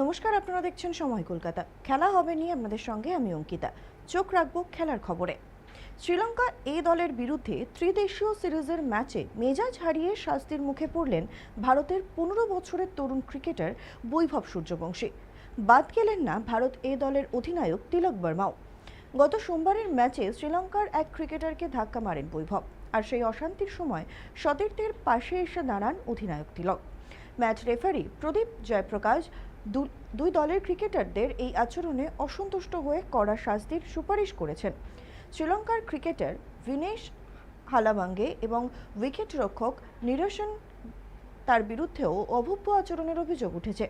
নমস্কার, আপনারা দেখছেন সময় কলকাতা। খেলা হবে নিয়ে আপনাদের সঙ্গে আমি অঙ্কিতা। চোখ রাখবো খেলার খবরে। শ্রীলঙ্কা এ দলের বিরুদ্ধে ত্রিদেশীয় সিরিজের ম্যাচে মেজাজ হারিয়ে শাস্তির মুখে পড়লেন ভারতের 15 বছরের তরুণ ক্রিকেটার বৈভব সূর্যবংশী। বাদ গেলেন না ভারত এ দলের অধিনায়ক তিলক বর্মাও। গত সোমবারের ম্যাচে শ্রীলঙ্কার এক ক্রিকেটারকে ধাক্কা মারেন বৈভব, আর সেই অশান্তির সময় সতীর্থের পাশে এসে দাঁড়ান অধিনায়ক তিলক। ম্যাচ রেফারি প্রদীপ জয়প্রকাশ দুই দলের ক্রিকেটারদের এই আচরণে অসন্তুষ্ট হয়ে কড়া শাস্তির সুপারিশ করেছেন। শ্রীলঙ্কার ক্রিকেটার ভিনেশ হালাবাঙ্গে এবং উইকেট রক্ষক নিরসন তার বিরুদ্ধেও অভব্য আচরণের অভিযোগ উঠেছে।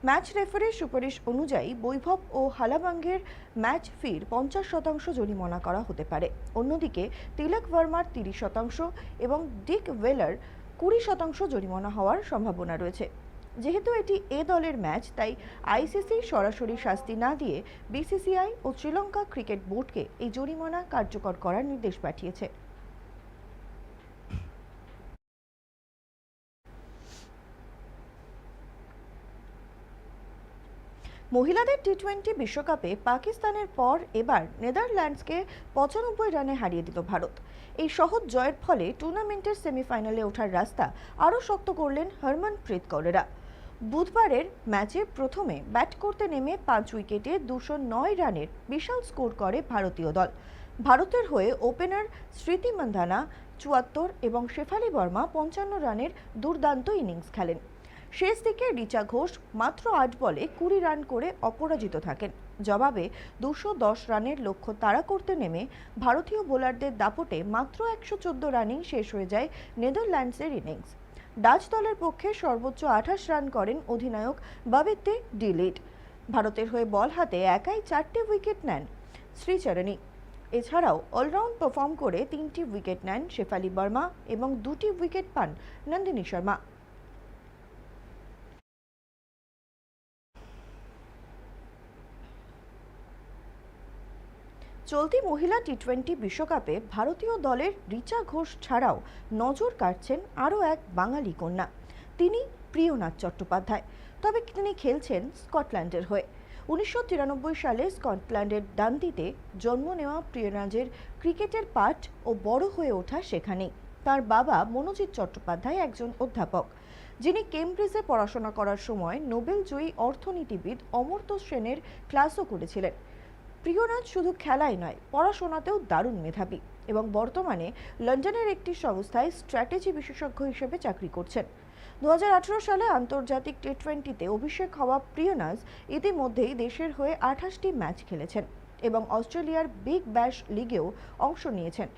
ম্যাচ রেফারির সুপারিশ অনুযায়ী বৈভব ও হালাবাঙ্গের ম্যাচ ফির 50% জরিমানা করা হতে পারে। অন্যদিকে তিলক ভার্মার 30% এবং ডিক ওয়েলার 20% জরিমানা হওয়ার সম্ভাবনা রয়েছে। যেহেতু এটি এ দলের ম্যাচ, তাই আইসিসি সরাসরি শাস্তি না দিয়ে বিসিসিআই ও শ্রীলঙ্কা ক্রিকেট বোর্ডকে এই জরিমানা কার্যকর করার নির্দেশ পাঠিয়েছে। মহিলাদের টি-20 বিশ্বকাপে পাকিস্তানের পর এবার নেদারল্যান্ডসকে 95 রানে হারিয়ে দিল ভারত। এই সহজ জয়ের ফলে টুর্নামেন্টের সেমিফাইনালে ওঠার রাস্তা আরও শক্ত করলেন হরমনপ্রীত কৌরেরা। বুধবারের ম্যাচে প্রথমে ব্যাট করতে নেমে 5 উইকেটে 209 রানের বিশাল স্কোর করে ভারতীয় দল। ভারতের হয়ে ওপেনার স্মৃতি মান্ধানা 74 এবং শেফালি বর্মা 55 রানের দুর্দান্ত ইনিংস খেলেন। শেষ দিকে রিচা ঘোষ মাত্র 8 বলে 20 রান করে অপরাজিত থাকেন। জবাবে 210 রানের লক্ষ্য তাড়া করতে নেমে ভারতীয় বোলারদের দাপটে মাত্র 114 রানেই শেষ হয়ে যায় নেদারল্যান্ডসের ইনিংস। ডাচ দলের পক্ষে সর্বোচ্চ 28 রান করেন অধিনায়ক বাবিতে ডিলিট। ভারতের হয়ে বল হাতে একাই 4টি উইকেট নেন শ্রীচরণী। এছাড়াও অলরাউন্ড পারফর্ম করে 3টি উইকেট নেন শেফালি বর্মা এবং 2টি উইকেট পান নন্দিনী শর্মা। চলতি মহিলা টি-20 বিশ্বকাপে ভারতীয় দলের রিচা ঘোষ ছাড়াও নজর কাটছেন আরও এক বাঙালি কন্যা। তিনি প্রিয়নাথ চট্টোপাধ্যায়। তবে তিনি খেলছেন স্কটল্যান্ডের হয়ে। 1993 সালে স্কটল্যান্ডের ডান্ডিতে জন্ম নেওয়া প্রিয়নাথের ক্রিকেটের পাঠ ও বড় হয়ে ওঠা সেখানেই। তার বাবা মনোজিৎ চট্টোপাধ্যায় একজন অধ্যাপক, যিনি কেমব্রিজে পড়াশোনা করার সময় নোবেল জয়ী অর্থনীতিবিদ অমর্ত্য সেনের ক্লাসও করেছিলেন। প্রিয়নাথ শুধু খেলাই নয়, পড়াশোনাতেও দারুণ মেধাবী এবং বর্তমানে লন্ডনের একটি সংস্থায় স্ট্র্যাটেজি বিশেষজ্ঞ হিসেবে চাকরি করছেন। 2018 সালে আন্তর্জাতিক টি-20তে অভিষেক হওয়া প্রিয়নাথ ইতিমধ্যেই দেশের হয়ে 28টি ম্যাচ খেলেছেন এবং অস্ট্রেলিয়ার বিগ ব্যাশ লিগেও অংশ নিয়েছেন।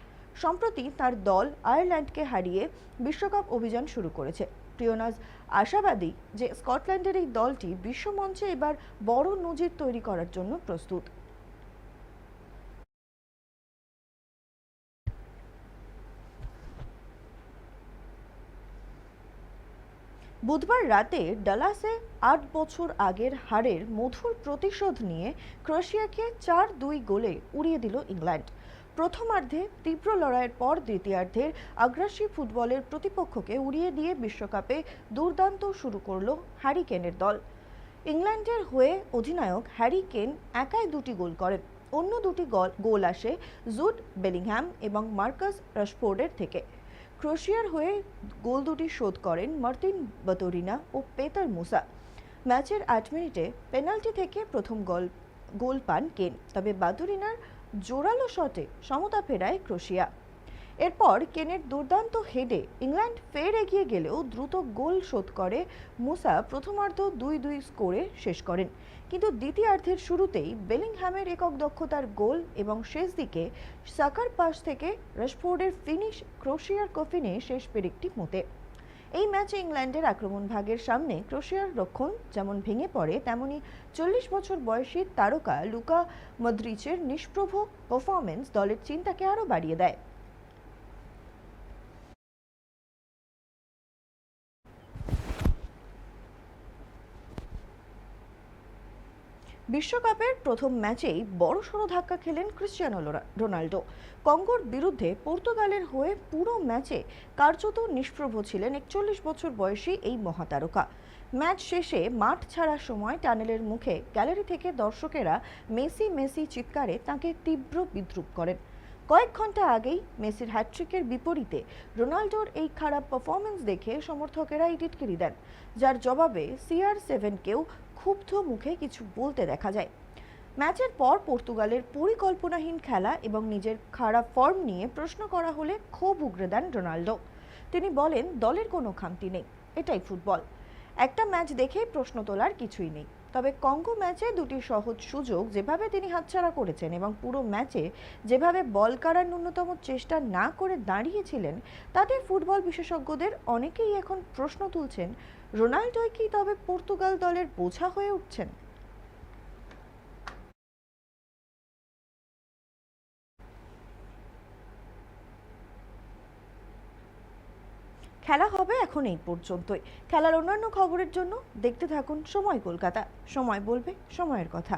সম্প্রতি তার দল আয়ারল্যান্ডকে হারিয়ে বিশ্বকাপ অভিযান শুরু করেছে। প্রিয়নাথ আশাবাদী যে স্কটল্যান্ডের এই দলটি বিশ্বমঞ্চে এবার বড় নজির তৈরি করার জন্য প্রস্তুত। বুধবার রাতে ডালাসে 8 বছর আগের হারের মধুর প্রতিশোধ নিয়ে ক্রোয়েশিয়াকে 4-2 গোলে উড়িয়ে দিল ইংল্যান্ড। প্রথমার্ধে তীব্র লড়াইয়ের পর দ্বিতীয়ার্ধের আগ্রাসী ফুটবলের প্রতিপক্ষকে উড়িয়ে দিয়ে বিশ্বকাপে দুর্দান্ত শুরু করল হ্যারি কেনের দল। ইংল্যান্ডের হয়ে অধিনায়ক হ্যারি কেন একাই 2টি গোল করেন। অন্য 2টি গোল আসে জুড বেলিংহ্যাম এবং মার্কাস রাশফোর্ডের থেকে। ক্রোয়েশিয়ার হয়ে গোল 2টি শোধ করেন মার্তিন বাতুরিনা ও পেতার মুসা। ম্যাচের 8 মিনিটে পেনাল্টি থেকে প্রথম গোল পান কেন, তবে বাতুরিনার জোরালো শটে সমতা ফেরায় ক্রোয়েশিয়া। এরপর কেনের দুর্দান্ত হেডে ইংল্যান্ড ফের এগিয়ে গেলেও দ্রুত গোল শোধ করে মুসা প্রথমার্ধ 2-2 স্কোরে শেষ করেন। কিন্তু দ্বিতীয়ার্ধের শুরুতেই বেলিংহ্যামের একক দক্ষতার গোল এবং শেষ দিকে সাকার পাস থেকে রাশফোর্ডের ফিনিশ ক্রোয়েশিয়ার কফিনে শেষ পেরেকটি মতে। এই ম্যাচে ইংল্যান্ডের আক্রমণ ভাগের সামনে ক্রোয়েশিয়ার রক্ষণ যেমন ভেঙে পড়ে, তেমনি 40 বছর বয়সী তারকা লুকা মদ্রিচের নিষ্প্রভ পারফরমেন্স দলের চিন্তাকে আরও বাড়িয়ে দেয়। বিশ্বকাপের প্রথম ম্যাচেই বড়সড় ধাক্কা খেলেন ক্রিশ্চিয়ানো রোনাল্ডো। কঙ্গোর বিরুদ্ধে পর্তুগালের হয়ে পুরো ম্যাচে কার্যত নিষ্প্রভ ছিলেন 41 বছর বয়সী এই মহাতারকা। ম্যাচ শেষে মাঠ ছাড়ার সময় টানেলের মুখে গ্যালারি থেকে দর্শকেরা মেসি মেসি চিৎকারে তাকে তীব্র বিদ্রূপ করেন। কয়েক ঘন্টা আগেই মেসির হ্যাটট্রিকের বিপরীতে রোনাল্ডোর এই খারাপ পারফরমেন্স দেখে সমর্থকেরা টিটকিরি দেন, যার জবাবে CR7-কেও ক্ষুব্ধ মুখে কিছু বলতে দেখা যায়। ম্যাচের পর পর্তুগালের পরিকল্পনাহীন খেলা এবং নিজের খারাপ ফর্ম নিয়ে প্রশ্ন করা হলে ক্ষোভ উগরে দেন রোনাল্ডো। তিনি বলেন, দলের কোনো খামতি নেই, এটাই ফুটবল। একটা ম্যাচ দেখে প্রশ্ন তোলার কিছুই নেই। তবে কঙ্গো ম্যাচে দুটি সহজ সুযোগ যেভাবে তিনি হাতছাড়া করেছেন এবং পুরো ম্যাচে যেভাবে বল কাড়ার ন্যূনতম চেষ্টা না করে দাঁড়িয়েছিলেন, তাতে ফুটবল বিশেষজ্ঞদের অনেকেই এখন প্রশ্ন তুলছেন, রোনাল্ডোই কি তবে পর্তুগাল দলের বোঝা হয়ে উঠছেন? খেলা হবে এখন এই পর্যন্তই। খেলার অন্যান্য খবরের জন্য দেখতে থাকুন সময় কলকাতা। সময় বলবে সময়ের কথা।